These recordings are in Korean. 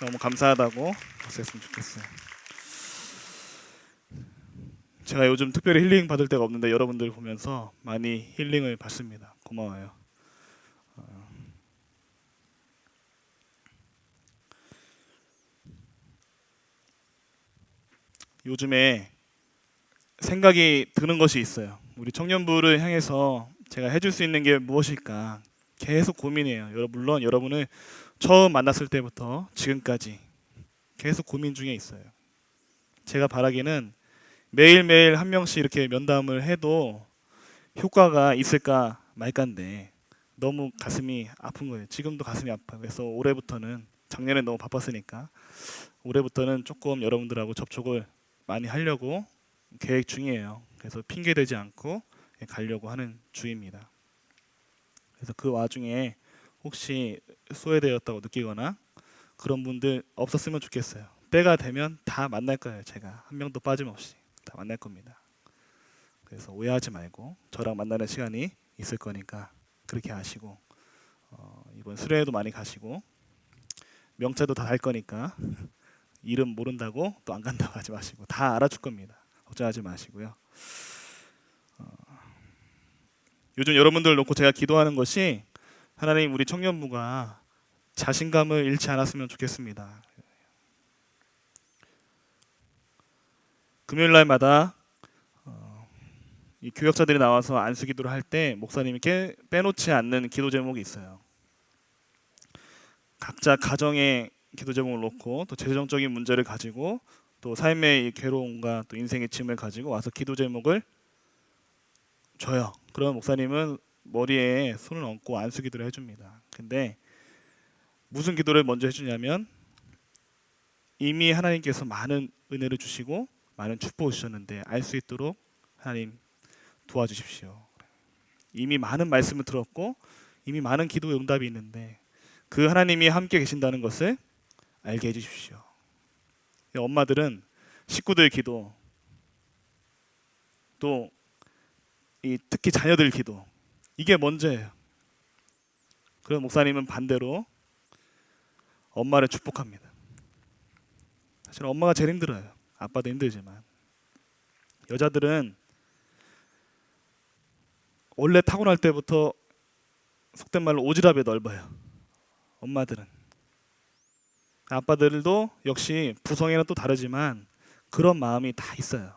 너무 감사하다고 했으면 좋겠어요. 제가 요즘 특별히 힐링 받을 때가 없는데 여러분들 보면서 많이 힐링을 받습니다. 고마워요. 요즘에 생각이 드는 것이 있어요. 우리 청년부를 향해서 제가 해줄 수 있는 게 무엇일까 계속 고민해요. 물론 여러분을 처음 만났을 때부터 지금까지 계속 고민 중에 있어요. 제가 바라기는 매일매일 한 명씩 이렇게 면담을 해도 효과가 있을까 말까인데 너무 가슴이 아픈 거예요. 지금도 가슴이 아파요. 그래서 올해부터는, 작년에 너무 바빴으니까 올해부터는 조금 여러분들하고 접촉을 많이 하려고 계획 중이에요. 그래서 핑계 대지 않고 가려고 하는 중입니다. 그래서 그 와중에 혹시 소외되었다고 느끼거나 그런 분들 없었으면 좋겠어요. 때가 되면 다 만날 거예요. 제가 한 명도 빠짐없이 다 만날 겁니다. 그래서 오해하지 말고 저랑 만나는 시간이 있을 거니까 그렇게 하시고, 이번 수련회도 많이 가시고 명찰도 다 달 거니까 이름 모른다고 또 안 간다고 하지 마시고 다 알아줄 겁니다. 걱정하지 마시고요. 요즘 여러분들 놓고 제가 기도하는 것이, 하나님 우리 청년부가 자신감을 잃지 않았으면 좋겠습니다. 금요일 날마다 이 교역자들이 나와서 안수 기도를 할 때 목사님이 빼놓지 않는 기도 제목이 있어요. 각자 가정의 기도 제목을 놓고 또 재정적인 문제를 가지고 또 삶의 괴로움과 또 인생의 짐을 가지고 와서 기도 제목을 줘요. 그런 목사님은 머리에 손을 얹고 안수 기도를 해줍니다. 근데 무슨 기도를 먼저 해주냐면, 이미 하나님께서 많은 은혜를 주시고 많은 축복을 주셨는데 알 수 있도록 하나님 도와주십시오. 이미 많은 말씀을 들었고 이미 많은 기도 응답이 있는데 그 하나님이 함께 계신다는 것을 알게 해주십시오. 엄마들은 식구들 기도, 또 특히 자녀들 기도, 이게 먼저예요. 그런 목사님은 반대로 엄마를 축복합니다. 사실 엄마가 제일 힘들어요. 아빠도 힘들지만 여자들은 원래 타고날 때부터 속된 말로 오지랖이 넓어요. 엄마들은. 아빠들도 역시 부성에는 또 다르지만 그런 마음이 다 있어요.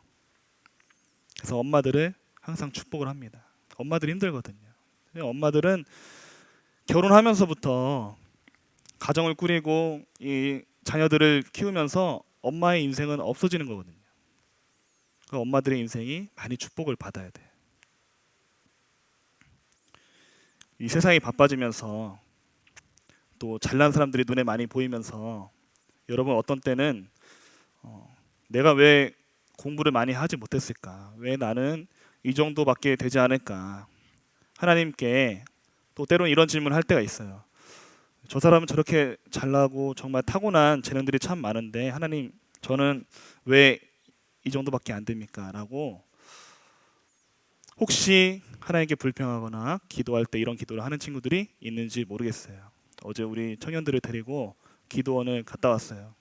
그래서 엄마들을 항상 축복을 합니다. 엄마들이 힘들거든요. 엄마들은 결혼하면서부터 가정을 꾸리고 이 자녀들을 키우면서 엄마의 인생은 없어지는 거거든요. 엄마들의 인생이 많이 축복을 받아야 돼요. 이 세상이 바빠지면서 또 잘난 사람들이 눈에 많이 보이면서 여러분 어떤 때는 내가 왜 공부를 많이 하지 못했을까? 왜 나는 이 정도밖에 되지 않을까? 하나님께 또 때로는 이런 질문을 할 때가 있어요. 저 사람은 저렇게 잘나고 정말 타고난 재능들이 참 많은데 하나님, 저는 왜 이 정도밖에 안 됩니까? 라고 혹시 하나님께 불평하거나 기도할 때 이런 기도를 하는 친구들이 있는지 모르겠어요. 어제 우리 청년들을 데리고 기도원을 갔다 왔어요.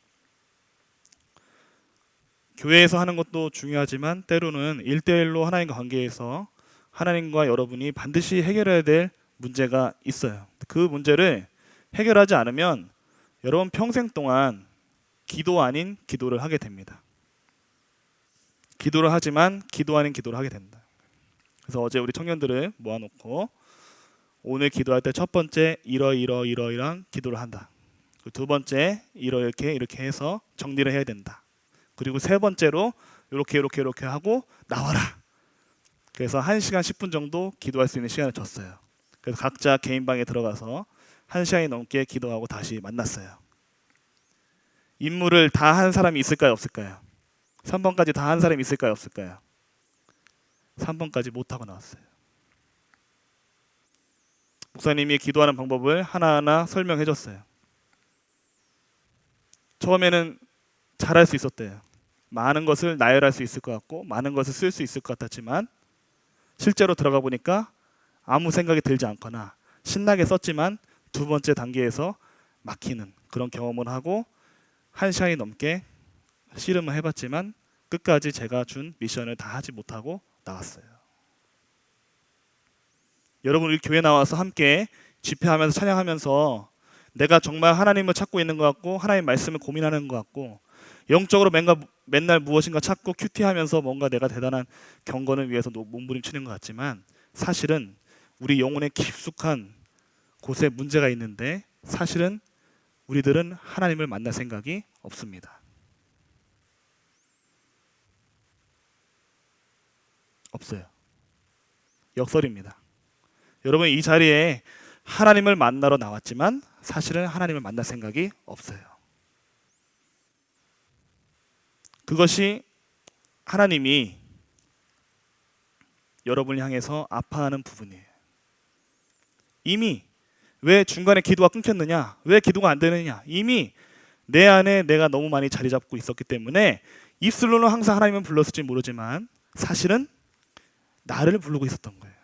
교회에서 하는 것도 중요하지만 때로는 1대1로 하나님과 관계에서 하나님과 여러분이 반드시 해결해야 될 문제가 있어요. 그 문제를 해결하지 않으면 여러분 평생 동안 기도 아닌 기도를 하게 됩니다. 기도를 하지만 기도 아닌 기도를 하게 된다. 그래서 어제 우리 청년들을 모아놓고 오늘 기도할 때 첫 번째 이러이러한 기도를 한다. 두 번째 이렇게 해서 정리를 해야 된다. 그리고 세 번째로 이렇게 하고 나와라. 그래서 1시간 10분 정도 기도할 수 있는 시간을 줬어요. 그래서 각자 개인 방에 들어가서 1시간이 넘게 기도하고 다시 만났어요. 임무를 다 한 사람이 있을까요, 없을까요? 3번까지 다 한 사람이 있을까요, 없을까요? 3번까지 못하고 나왔어요. 목사님이 기도하는 방법을 하나하나 설명해 줬어요. 처음에는 잘할 수 있었대요. 많은 것을 나열할 수 있을 것 같고 많은 것을 쓸 수 있을 것 같았지만 실제로 들어가 보니까 아무 생각이 들지 않거나 신나게 썼지만 두 번째 단계에서 막히는 그런 경험을 하고 1시간이 넘게 씨름을 해봤지만 끝까지 제가 준 미션을 다 하지 못하고 나왔어요. 여러분 우리 교회 나와서 함께 집회하면서 찬양하면서 내가 정말 하나님을 찾고 있는 것 같고 하나님 말씀을 고민하는 것 같고 영적으로 맨날 무엇인가 찾고 큐티하면서 뭔가 내가 대단한 경건을 위해서 몸부림치는 것 같지만 사실은 우리 영혼의 깊숙한 곳에 문제가 있는데 사실은 우리들은 하나님을 만날 생각이 없습니다. 없어요. 역설입니다. 여러분 이 자리에 하나님을 만나러 나왔지만 사실은 하나님을 만날 생각이 없어요. 그것이 하나님이 여러분을 향해서 아파하는 부분이에요. 이미 왜 중간에 기도가 끊겼느냐? 왜 기도가 안 되느냐? 이미 내 안에 내가 너무 많이 자리 잡고 있었기 때문에 입술로는 항상 하나님을 불렀을지 모르지만 사실은 나를 부르고 있었던 거예요.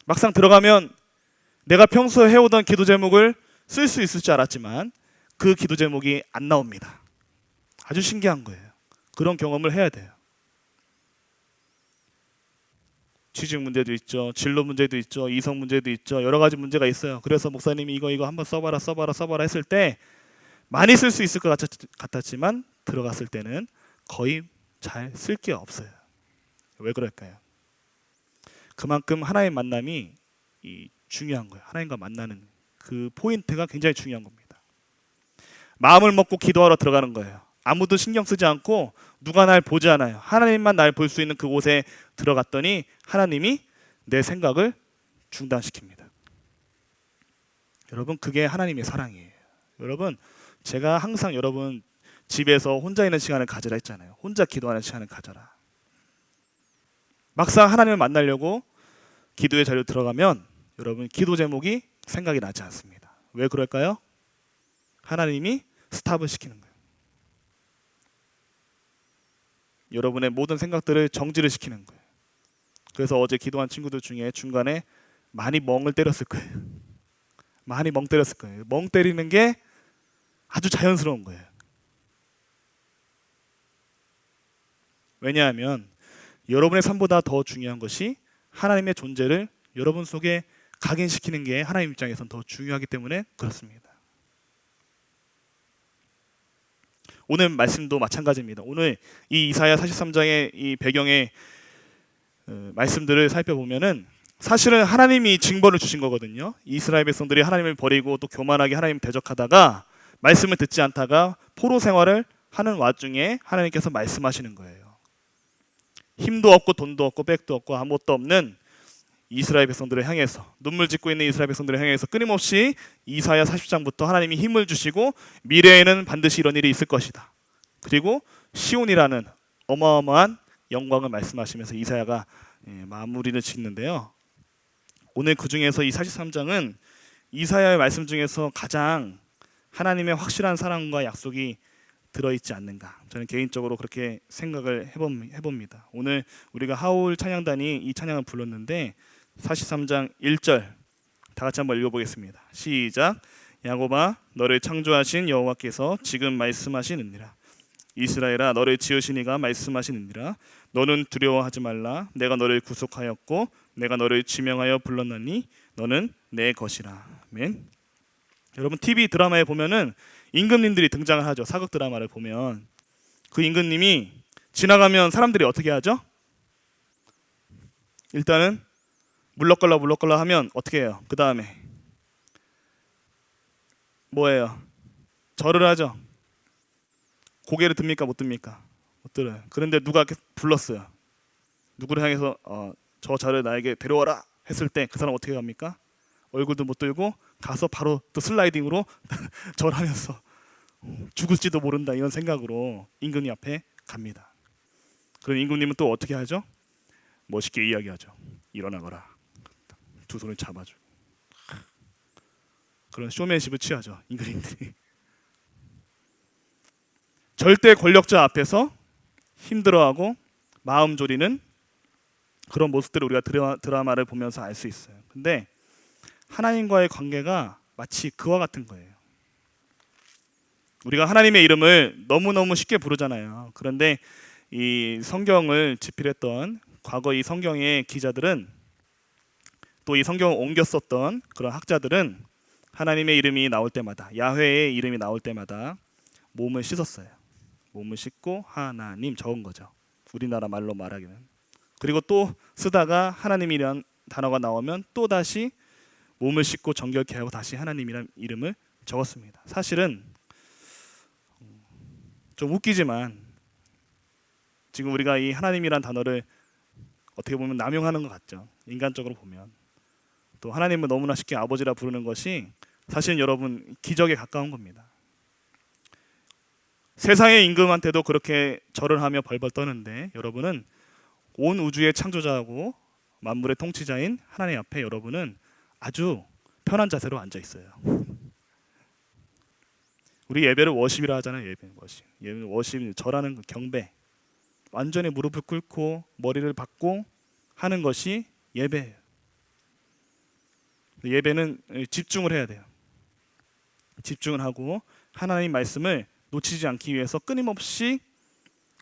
막상 들어가면 내가 평소에 해오던 기도 제목을 쓸 수 있을 줄 알았지만 그 기도 제목이 안 나옵니다. 아주 신기한 거예요. 그런 경험을 해야 돼요. 취직 문제도 있죠. 진로 문제도 있죠. 이성 문제도 있죠. 여러 가지 문제가 있어요. 그래서 목사님이 이거 한번 써봐라 했을 때 많이 쓸 수 있을 것 같았지만 들어갔을 때는 거의 잘 쓸 게 없어요. 왜 그럴까요? 그만큼 하나님 만남이 중요한 거예요. 하나님과 만나는 그 포인트가 굉장히 중요한 겁니다. 마음을 먹고 기도하러 들어가는 거예요. 아무도 신경 쓰지 않고 누가 날 보지 않아요. 하나님만 날 볼 수 있는 그곳에 들어갔더니 하나님이 내 생각을 중단시킵니다. 여러분 그게 하나님의 사랑이에요. 여러분 제가 항상 여러분 집에서 혼자 있는 시간을 가지라 했잖아요. 혼자 기도하는 시간을 가져라. 막상 하나님을 만나려고 기도의 자리로 들어가면 여러분 기도 제목이 생각이 나지 않습니다. 왜 그럴까요? 하나님이 스탑을 시키는 거예요. 여러분의 모든 생각들을 정지를 시키는 거예요. 그래서 어제 기도한 친구들 중에 중간에 많이 멍을 때렸을 거예요. 많이 멍 때렸을 거예요. 멍 때리는 게 아주 자연스러운 거예요. 왜냐하면 여러분의 삶보다 더 중요한 것이 하나님의 존재를 여러분 속에 각인시키는 게 하나님 입장에서는 더 중요하기 때문에 그렇습니다. 오늘 말씀도 마찬가지입니다. 오늘 이 이사야 43장의 이 배경의 말씀들을 살펴보면은 사실은 하나님이 징벌을 주신 거거든요. 이스라엘 백성들이 하나님을 버리고 또 교만하게 하나님을 대적하다가 말씀을 듣지 않다가 포로 생활을 하는 와중에 하나님께서 말씀하시는 거예요. 힘도 없고 돈도 없고 백도 없고 아무것도 없는 이스라엘 백성들을 향해서 눈물 짓고 있는 이스라엘 백성들을 향해서 끊임없이 이사야 40장부터 하나님이 힘을 주시고 미래에는 반드시 이런 일이 있을 것이다. 그리고 시온이라는 어마어마한 영광을 말씀하시면서 이사야가 마무리를 짓는데요. 오늘 그 중에서 이 43장은 이사야의 말씀 중에서 가장 하나님의 확실한 사랑과 약속이 들어있지 않는가. 저는 개인적으로 그렇게 생각을 해봅니다. 오늘 우리가 하울 찬양단이 이 찬양을 불렀는데 43장 1절 다 같이 한번 읽어보겠습니다. 시작. 야곱아 너를 창조하신 여호와께서 지금 말씀하시느니라. 이스라엘아 너를 지으신 이가 말씀하시느니라. 너는 두려워하지 말라. 내가 너를 구속하였고 내가 너를 지명하여 불렀나니 너는 내 것이라. 아멘. 여러분 TV 드라마에 보면은 임금님들이 등장을 하죠. 사극 드라마를 보면 그 임금님이 지나가면 사람들이 어떻게 하죠? 일단은 물러걸라 하면 어떻게 해요? 그 다음에 뭐예요? 절을 하죠. 고개를 듭니까? 못 듭니까? 못 들어요. 그런데 누가 불렀어요. 누구를 향해서 저 자를 나에게 데려와라 했을 때 그 사람 어떻게 합니까? 얼굴도 못 들고 가서 바로 또 슬라이딩으로 절하면서 죽을지도 모른다 이런 생각으로 임금님 앞에 갑니다. 그럼 임금님은 또 어떻게 하죠? 멋있게 이야기하죠. 일어나거라. 두 손을 잡아주고 그런 쇼맨십을 취하죠. 임금님들이. 절대 권력자 앞에서 힘들어하고 마음 졸이는 그런 모습들을 우리가 드라마를 보면서 알 수 있어요. 근데 하나님과의 관계가 마치 그와 같은 거예요. 우리가 하나님의 이름을 너무너무 쉽게 부르잖아요. 그런데 이 성경을 집필했던 과거 이 성경의 기자들은, 또 이 성경을 옮겨 썼던 그런 학자들은 하나님의 이름이 나올 때마다, 야훼의 이름이 나올 때마다 몸을 씻었어요. 몸을 씻고 하나님 적은 거죠. 우리나라 말로 말하기는. 그리고 또 쓰다가 하나님이란 단어가 나오면 또 다시 몸을 씻고 정결케 하고 다시 하나님이란 이름을 적었습니다. 사실은 좀 웃기지만 지금 우리가 이 하나님이란 단어를 어떻게 보면 남용하는 것 같죠. 인간적으로 보면. 또 하나님을 너무나 쉽게 아버지라 부르는 것이 사실은 여러분 기적에 가까운 겁니다. 세상의 임금한테도 그렇게 절을 하며 벌벌 떠는데 여러분은 온 우주의 창조자하고 만물의 통치자인 하나님 앞에 여러분은 아주 편한 자세로 앉아 있어요. 우리 예배를 워십이라 하잖아요. 예배는 워십, 절하는 그 경배. 완전히 무릎을 꿇고 머리를 박고 하는 것이 예배예요. 예배는 집중을 해야 돼요. 집중을 하고 하나님 말씀을 놓치지 않기 위해서 끊임없이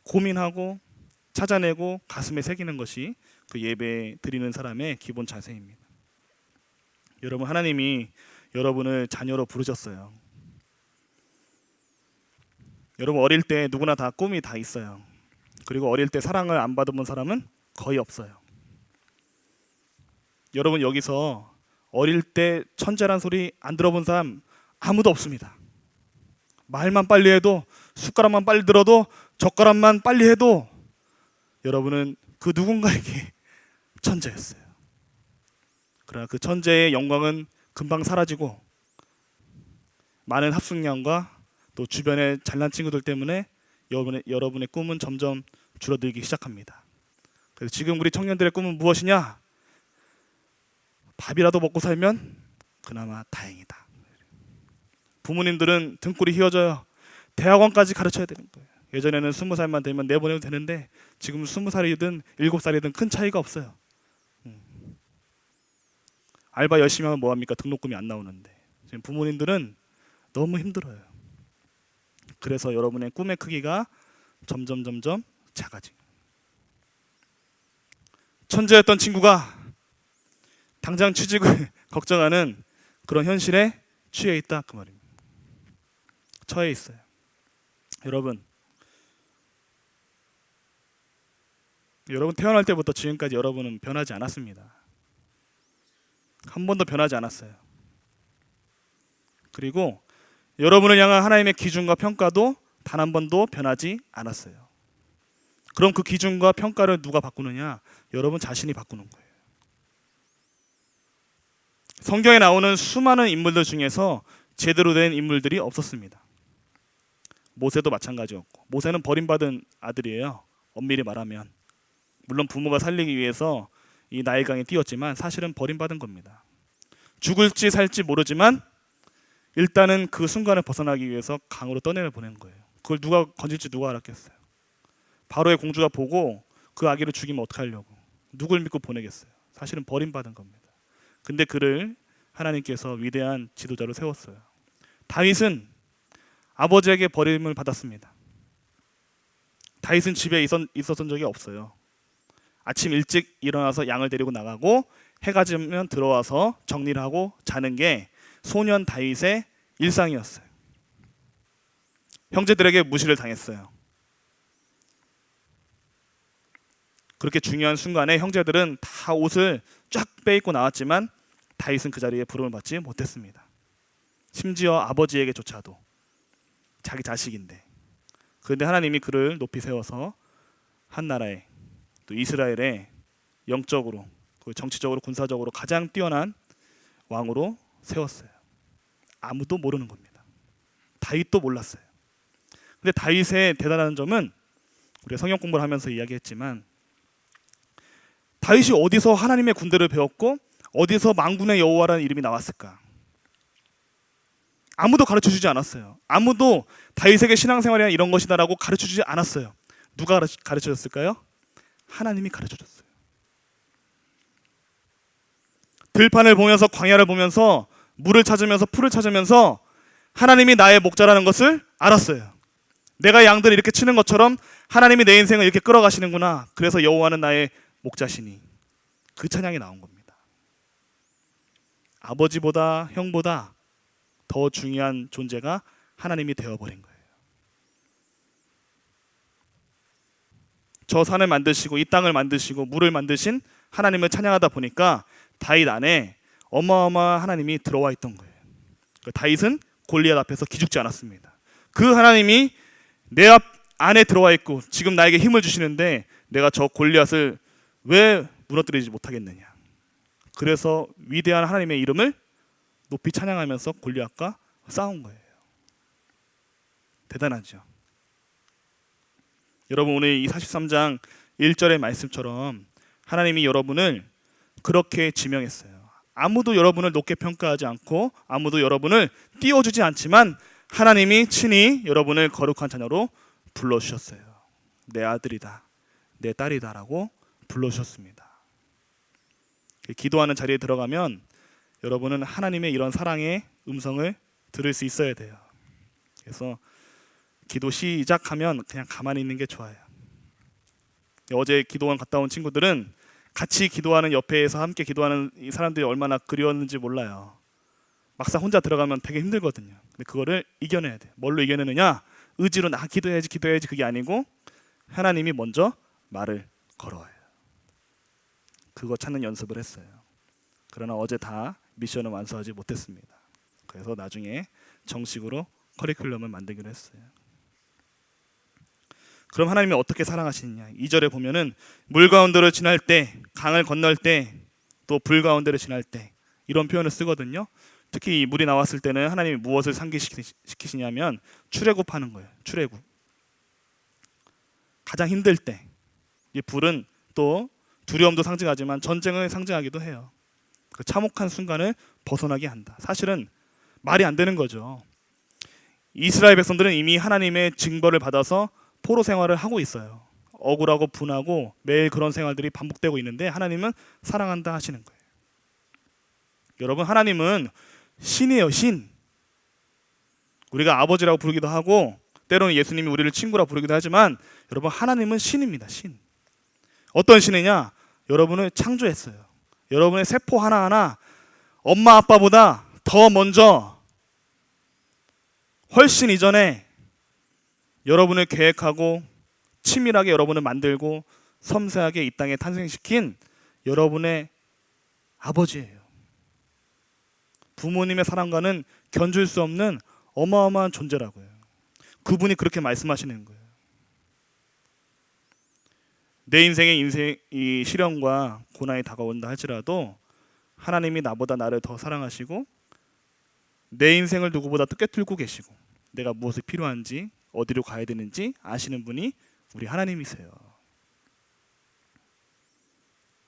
고민하고 찾아내고 가슴에 새기는 것이 그 예배 드리는 사람의 기본 자세입니다. 여러분, 하나님이 여러분을 자녀로 부르셨어요. 여러분 어릴 때 누구나 다 꿈이 다 있어요. 그리고 어릴 때 사랑을 안 받아본 사람은 거의 없어요. 여러분 여기서 어릴 때 천재란 소리 안 들어본 사람 아무도 없습니다. 말만 빨리 해도, 숟가락만 빨리 들어도, 젓가락만 빨리 해도 여러분은 그 누군가에게 천재였어요. 그러나 그 천재의 영광은 금방 사라지고 많은 합숙량과 또 주변의 잘난 친구들 때문에 여러분의 꿈은 점점 줄어들기 시작합니다. 그래서 지금 우리 청년들의 꿈은 무엇이냐? 밥이라도 먹고 살면 그나마 다행이다. 부모님들은 등골이 휘어져요. 대학원까지 가르쳐야 되는 거예요. 예전에는 20살만 되면 내보내도 되는데 지금 20살이든 7살이든 큰 차이가 없어요. 알바 열심히 하면 뭐합니까? 등록금이 안 나오는데. 지금 부모님들은 너무 힘들어요. 그래서 여러분의 꿈의 크기가 점점 작아지고, 천재였던 친구가 당장 취직을 걱정하는 그런 현실에 취해 있다 그 말입니다. 처해 있어요. 여러분 태어날 때부터 지금까지 여러분은 변하지 않았습니다. 한 번도 변하지 않았어요. 그리고 여러분을 향한 하나님의 기준과 평가도 단 한 번도 변하지 않았어요. 그럼 그 기준과 평가를 누가 바꾸느냐? 여러분 자신이 바꾸는 거예요. 성경에 나오는 수많은 인물들 중에서 제대로 된 인물들이 없었습니다. 모세도 마찬가지였고, 모세는 버림받은 아들이에요. 엄밀히 말하면. 물론 부모가 살리기 위해서 이 나일강에 뛰었지만 사실은 버림받은 겁니다. 죽을지 살지 모르지만 일단은 그 순간을 벗어나기 위해서 강으로 떠내려 보낸 거예요. 그걸 누가 건질지 누가 알았겠어요. 바로의 공주가 보고 그 아기를 죽이면 어떡하려고, 누굴 믿고 보내겠어요. 사실은 버림받은 겁니다. 근데 그를 하나님께서 위대한 지도자로 세웠어요. 다윗은 아버지에게 버림을 받았습니다. 다윗은 집에 있었던 적이 없어요. 아침 일찍 일어나서 양을 데리고 나가고 해가 지면 들어와서 정리를 하고 자는 게 소년 다윗의 일상이었어요. 형제들에게 무시를 당했어요. 그렇게 중요한 순간에 형제들은 다 옷을 쫙 빼입고 나왔지만 다윗은 그 자리에 부름을 받지 못했습니다. 심지어 아버지에게조차도, 자기 자식인데. 그런데 하나님이 그를 높이 세워서 한 나라에, 또 이스라엘에 영적으로, 정치적으로, 군사적으로 가장 뛰어난 왕으로 세웠어요. 아무도 모르는 겁니다. 다윗도 몰랐어요. 근데 다윗의 대단한 점은 우리가 성경 공부를 하면서 이야기했지만, 다윗이 어디서 하나님의 군대를 배웠고 어디서 만군의 여호와라는 이름이 나왔을까? 아무도 가르쳐주지 않았어요. 아무도 다윗에게 신앙생활이란 이런 것이다라고 가르쳐주지 않았어요. 누가 가르쳐줬을까요? 하나님이 가르쳐줬어요. 들판을 보면서, 광야를 보면서, 물을 찾으면서, 풀을 찾으면서 하나님이 나의 목자라는 것을 알았어요. 내가 양들을 이렇게 치는 것처럼 하나님이 내 인생을 이렇게 끌어가시는구나. 그래서 여호와는 나의 목자시니. 그 찬양이 나온 겁니다. 아버지보다 형보다 더 중요한 존재가 하나님이 되어버린 거예요. 저 산을 만드시고 이 땅을 만드시고 물을 만드신 하나님을 찬양하다 보니까 다윗 안에 어마어마한 하나님이 들어와 있던 거예요. 다윗은 골리앗 앞에서 기죽지 않았습니다. 그 하나님이 내 안에 들어와 있고 지금 나에게 힘을 주시는데 내가 저 골리앗을 왜 무너뜨리지 못하겠느냐. 그래서 위대한 하나님의 이름을 높이 찬양하면서 골리앗과 싸운 거예요. 대단하죠. 여러분, 오늘 이 43장 1절의 말씀처럼 하나님이 여러분을 그렇게 지명했어요. 아무도 여러분을 높게 평가하지 않고 아무도 여러분을 띄워주지 않지만 하나님이 친히 여러분을 거룩한 자녀로 불러주셨어요. 내 아들이다, 내 딸이다 라고 불러주셨습니다. 기도하는 자리에 들어가면 여러분은 하나님의 이런 사랑의 음성을 들을 수 있어야 돼요. 그래서 기도 시작하면 그냥 가만히 있는 게 좋아요. 어제 기도원 갔다 온 친구들은 같이 기도하는 옆에서 함께 기도하는 이 사람들이 얼마나 그리웠는지 몰라요. 막상 혼자 들어가면 되게 힘들거든요. 근데 그거를 이겨내야 돼요. 뭘로 이겨내느냐? 의지로 나 기도해야지 그게 아니고 하나님이 먼저 말을 걸어와요. 그거 찾는 연습을 했어요. 그러나 어제 다 미션을 완수하지 못했습니다. 그래서 나중에 정식으로 커리큘럼을 만들기로 했어요. 그럼 하나님이 어떻게 사랑하시느냐? 2절에 보면은 물 가운데를 지날 때, 강을 건널 때, 또 불 가운데를 지날 때 이런 표현을 쓰거든요. 특히 이 물이 나왔을 때는 하나님이 무엇을 상기시키시냐면 출애굽하는 거예요. 출애굽. 가장 힘들 때 이 불은 또 두려움도 상징하지만 전쟁을 상징하기도 해요. 그 참혹한 순간을 벗어나게 한다. 사실은 말이 안 되는 거죠. 이스라엘 백성들은 이미 하나님의 징벌을 받아서 포로 생활을 하고 있어요. 억울하고 분하고 매일 그런 생활들이 반복되고 있는데 하나님은 사랑한다 하시는 거예요. 여러분, 하나님은 신이에요. 신. 우리가 아버지라고 부르기도 하고 때로는 예수님이 우리를 친구라 부르기도 하지만 여러분, 하나님은 신입니다. 신. 어떤 신이냐? 여러분을 창조했어요. 여러분의 세포 하나하나 엄마 아빠보다 더 먼저 훨씬 이전에 여러분을 계획하고 치밀하게 여러분을 만들고 섬세하게 이 땅에 탄생시킨 여러분의 아버지예요. 부모님의 사랑과는 견줄 수 없는 어마어마한 존재라고요. 그분이 그렇게 말씀하시는 거예요. 내 인생의 이 시련과 고난이 다가온다 할지라도 하나님이 나보다 나를 더 사랑하시고 내 인생을 누구보다 꿰뚫고 계시고 내가 무엇이 필요한지 어디로 가야 되는지 아시는 분이 우리 하나님이세요.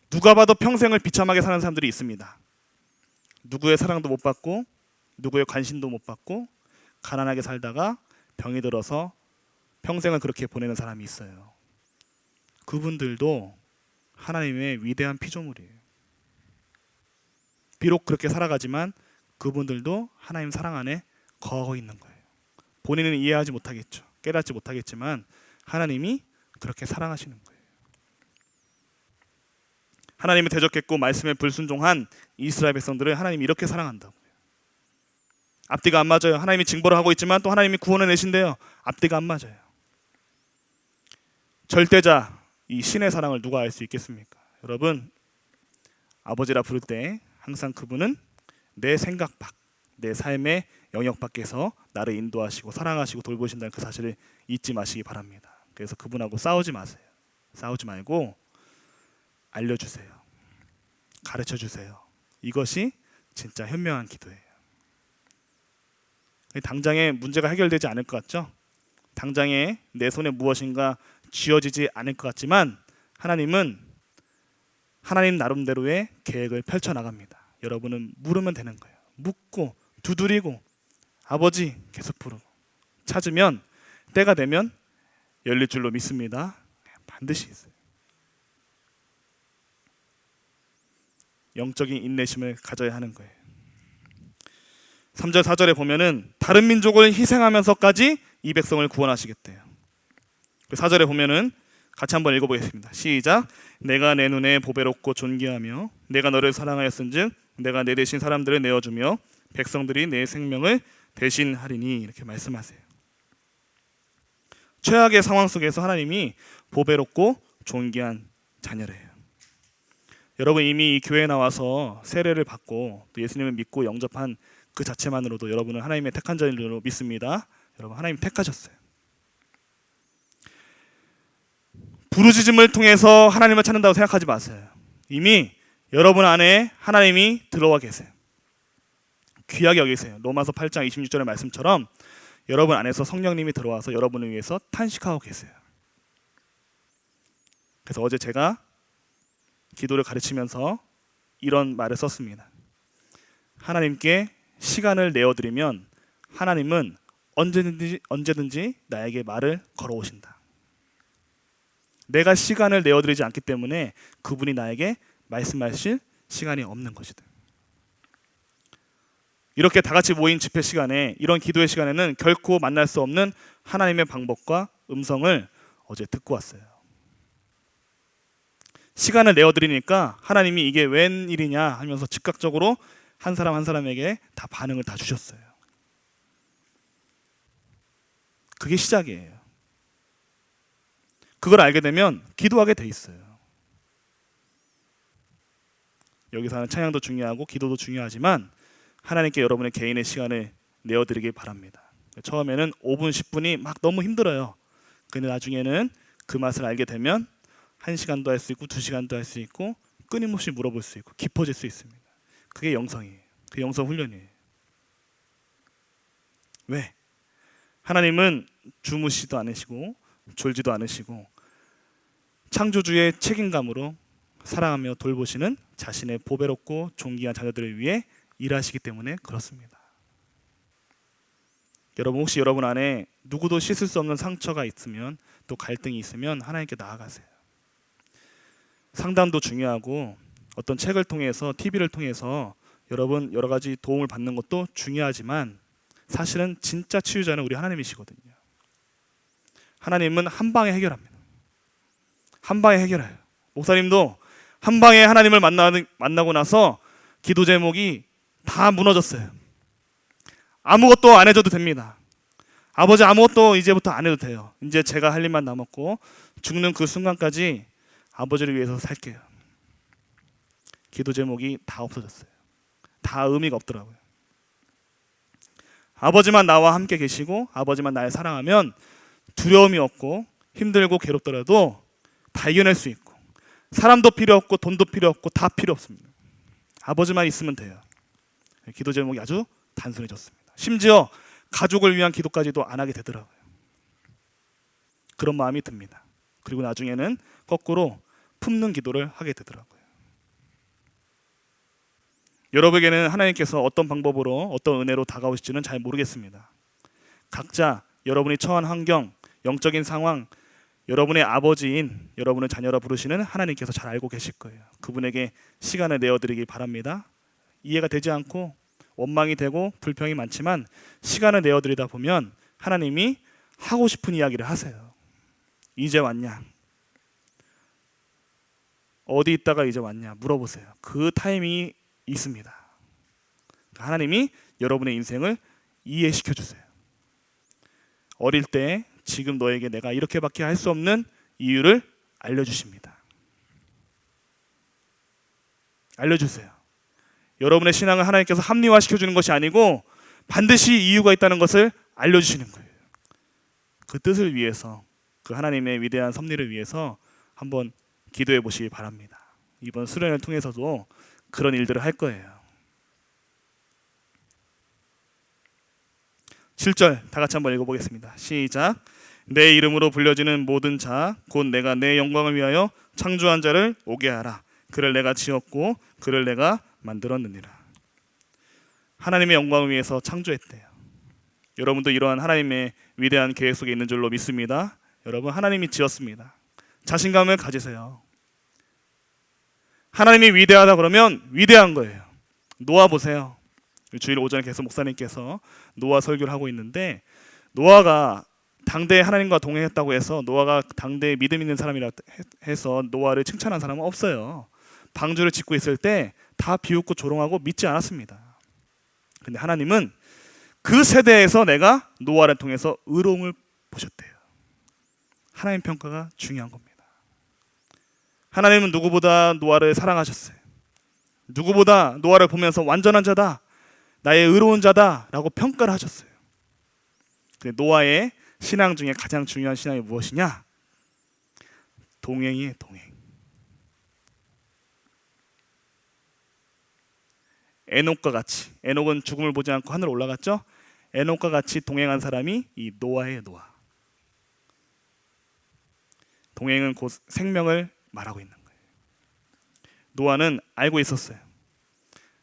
누가 봐도 평생을 비참하게 사는 사람들이 있습니다. 누구의 사랑도 못 받고 누구의 관심도 못 받고 가난하게 살다가 병이 들어서 평생을 그렇게 보내는 사람이 있어요. 그분들도 하나님의 위대한 피조물이에요. 비록 그렇게 살아가지만 그분들도 하나님 사랑 안에 거하고 있는 거예요. 본인은 이해하지 못하겠죠. 깨닫지 못하겠지만 하나님이 그렇게 사랑하시는 거예요. 하나님을 대적했고 말씀에 불순종한 이스라엘 백성들을 하나님이 이렇게 사랑한다고요. 앞뒤가 안 맞아요. 하나님이 징벌을 하고 있지만 또 하나님이 구원을 내신대요. 앞뒤가 안 맞아요. 절대자, 이 신의 사랑을 누가 알 수 있겠습니까? 여러분, 아버지라 부를 때 항상 그분은 내 생각 밖, 내 삶의 영역 밖에서 나를 인도하시고 사랑하시고 돌보신다는 그 사실을 잊지 마시기 바랍니다. 그래서 그분하고 싸우지 마세요. 싸우지 말고 알려주세요. 가르쳐주세요. 이것이 진짜 현명한 기도예요. 당장에 문제가 해결되지 않을 것 같죠? 당장에 내 손에 무엇인가 쥐어지지 않을 것 같지만 하나님은 하나님 나름대로의 계획을 펼쳐나갑니다. 여러분은 물으면 되는 거예요. 묻고 두드리고 아버지 계속 부르고 찾으면 때가 되면 열릴 줄로 믿습니다. 반드시 있어요. 영적인 인내심을 가져야 하는 거예요. 3절 4절에 보면은 다른 민족을 희생하면서까지 이 백성을 구원하시겠대요. 4절에 보면은 같이 한번 읽어보겠습니다. 시작. 내가 내 눈에 보배롭고 존귀하며 내가 너를 사랑하였은즉 내가 내 대신 사람들을 내어주며 백성들이 내 생명을 대신하리니. 이렇게 말씀하세요. 최악의 상황 속에서 하나님이 보배롭고 존귀한 자녀래요. 여러분 이미 이 교회에 나와서 세례를 받고 또 예수님을 믿고 영접한 그 자체만으로도 여러분은 하나님의 택한 자로 믿습니다. 여러분 하나님 택하셨어요. 부르짖음을 통해서 하나님을 찾는다고 생각하지 마세요. 이미 여러분 안에 하나님이 들어와 계세요. 귀하게 여기세요. 로마서 8장 26절의 말씀처럼 여러분 안에서 성령님이 들어와서 여러분을 위해서 탄식하고 계세요. 그래서 어제 제가 기도를 가르치면서 이런 말을 썼습니다. 하나님께 시간을 내어드리면 하나님은 언제든지 나에게 말을 걸어오신다. 내가 시간을 내어드리지 않기 때문에 그분이 나에게 말씀하실 시간이 없는 것이다. 이렇게 다 같이 모인 집회 시간에, 이런 기도의 시간에는 결코 만날 수 없는 하나님의 방법과 음성을 어제 듣고 왔어요. 시간을 내어드리니까 하나님이 이게 웬일이냐 하면서 즉각적으로 한 사람 한 사람에게 다 반응을 다 주셨어요. 그게 시작이에요. 그걸 알게 되면 기도하게 돼 있어요. 여기서 하는 찬양도 중요하고 기도도 중요하지만 하나님께 여러분의 개인의 시간을 내어드리길 바랍니다. 처음에는 5분, 10분이 막 너무 힘들어요. 근데 나중에는 그 맛을 알게 되면 1시간도 할 수 있고 2시간도 할 수 있고 끊임없이 물어볼 수 있고 깊어질 수 있습니다. 그게 영성이에요. 그 영성 훈련이에요. 왜? 하나님은 주무시지도 않으시고 졸지도 않으시고 창조주의 책임감으로 사랑하며 돌보시는 자신의 보배롭고 존귀한 자녀들을 위해 일하시기 때문에 그렇습니다. 여러분 혹시 여러분 안에 누구도 씻을 수 없는 상처가 있으면 또 갈등이 있으면 하나님께 나아가세요. 상담도 중요하고 어떤 책을 통해서 TV를 통해서 여러분 여러 가지 도움을 받는 것도 중요하지만 사실은 진짜 치유자는 우리 하나님이시거든요. 하나님은 한 방에 해결합니다. 한 방에 해결해요. 목사님도 한 방에 하나님을 만나고 나서 기도 제목이 다 무너졌어요. 아무것도 안 해줘도 됩니다. 아버지 아무것도 이제부터 안 해도 돼요. 이제 제가 할 일만 남았고 죽는 그 순간까지 아버지를 위해서 살게요. 기도 제목이 다 없어졌어요. 다 의미가 없더라고요. 아버지만 나와 함께 계시고 아버지만 나를 사랑하면 두려움이 없고 힘들고 괴롭더라도 발견할 수 있고 사람도 필요 없고 돈도 필요 없고 다 필요 없습니다. 아버지만 있으면 돼요. 기도 제목이 아주 단순해졌습니다. 심지어 가족을 위한 기도까지도 안 하게 되더라고요. 그런 마음이 듭니다. 그리고 나중에는 거꾸로 품는 기도를 하게 되더라고요. 여러분에게는 하나님께서 어떤 방법으로 어떤 은혜로 다가오실지는 잘 모르겠습니다. 각자 여러분이 처한 환경, 영적인 상황, 여러분의 아버지인 여러분을 자녀라 부르시는 하나님께서 잘 알고 계실 거예요. 그분에게 시간을 내어드리기 바랍니다. 이해가 되지 않고 원망이 되고 불평이 많지만 시간을 내어드리다 보면 하나님이 하고 싶은 이야기를 하세요. 이제 왔냐? 어디 있다가 이제 왔냐? 물어보세요. 그 타이밍이 있습니다. 하나님이 여러분의 인생을 이해시켜 주세요. 어릴 때 지금 너에게 내가 이렇게밖에 할 수 없는 이유를 알려주십니다. 알려주세요. 여러분의 신앙을 하나님께서 합리화시켜주는 것이 아니고 반드시 이유가 있다는 것을 알려주시는 거예요. 그 뜻을 위해서, 그 하나님의 위대한 섭리를 위해서 한번 기도해 보시기 바랍니다. 이번 수련을 통해서도 그런 일들을 할 거예요. 7절 다 같이 한번 읽어보겠습니다. 시작. 내 이름으로 불려지는 모든 자 곧 내가 내 영광을 위하여 창조한 자를 오게 하라. 그를 내가 지었고 그를 내가 만들었느니라. 하나님의 영광을 위해서 창조했대요. 여러분도 이러한 하나님의 위대한 계획 속에 있는 줄로 믿습니다. 여러분 하나님이 지었습니다. 자신감을 가지세요. 하나님이 위대하다 그러면 위대한 거예요. 노아 보세요. 주일 오전에 계속 목사님께서 노아 설교를 하고 있는데 노아가 당대에 하나님과 동행했다고 해서 노아가 당대에 믿음 있는 사람이라 해서 노아를 칭찬한 사람은 없어요. 방주를 짓고 있을 때 다 비웃고 조롱하고 믿지 않았습니다. 근데 하나님은 그 세대에서 내가 노아를 통해서 의로움을 보셨대요. 하나님 평가가 중요한 겁니다. 하나님은 누구보다 노아를 사랑하셨어요. 누구보다 노아를 보면서 완전한 자다, 나의 의로운 자다 라고 평가를 하셨어요. 근데 노아의 신앙 중에 가장 중요한 신앙이 무엇이냐? 동행이에요. 동행. 에녹과 같이, 에녹은 죽음을 보지 않고 하늘 올라갔죠. 에녹과 같이 동행한 사람이 이 노아예요. 노아. 동행은 곧 생명을 말하고 있는 거예요. 노아는 알고 있었어요.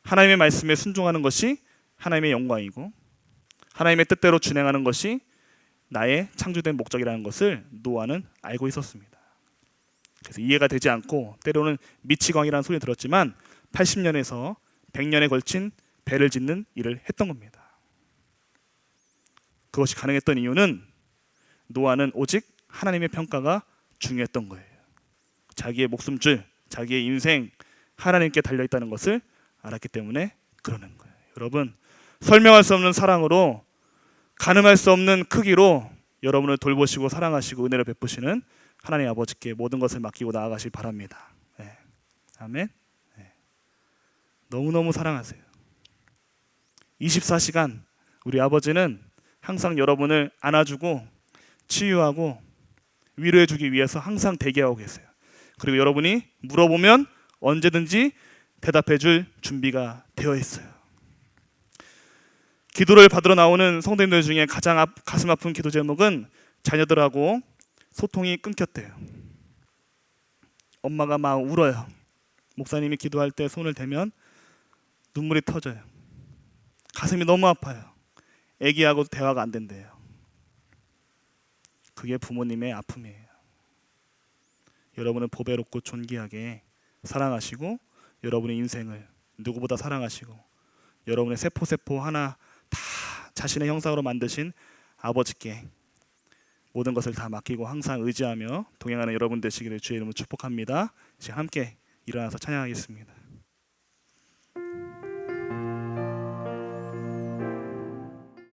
하나님의 말씀에 순종하는 것이 하나님의 영광이고 하나님의 뜻대로 준행하는 것이 나의 창조된 목적이라는 것을 노아는 알고 있었습니다. 그래서 이해가 되지 않고 때로는 미치광이라는 소리 들었지만 80년에서 100년에 걸친 배를 짓는 일을 했던 겁니다. 그것이 가능했던 이유는 노아는 오직 하나님의 평가가 중요했던 거예요. 자기의 목숨줄, 자기의 인생 하나님께 달려있다는 것을 알았기 때문에 그러는 거예요. 여러분, 설명할 수 없는 사랑으로, 가늠할 수 없는 크기로 여러분을 돌보시고 사랑하시고 은혜를 베푸시는 하나님 아버지께 모든 것을 맡기고 나아가길 바랍니다. 네. 아멘. 네. 너무너무 사랑하세요. 24시간 우리 아버지는 항상 여러분을 안아주고 치유하고 위로해주기 위해서 항상 대기하고 계세요. 그리고 여러분이 물어보면 언제든지 대답해줄 준비가 되어 있어요. 기도를 받으러 나오는 성도님들 중에 가장 가슴 아픈 기도 제목은 자녀들하고 소통이 끊겼대요. 엄마가 막 울어요. 목사님이 기도할 때 손을 대면 눈물이 터져요. 가슴이 너무 아파요. 애기하고 대화가 안 된대요. 그게 부모님의 아픔이에요. 여러분은 보배롭고 존귀하게 사랑하시고 여러분의 인생을 누구보다 사랑하시고 여러분의 세포 하나 다 자신의 형상으로 만드신 아버지께 모든 것을 다 맡기고 항상 의지하며 동행하는 여러분 되시기를 주의 이름으로 축복합니다. 이제 함께 일어나서 찬양하겠습니다.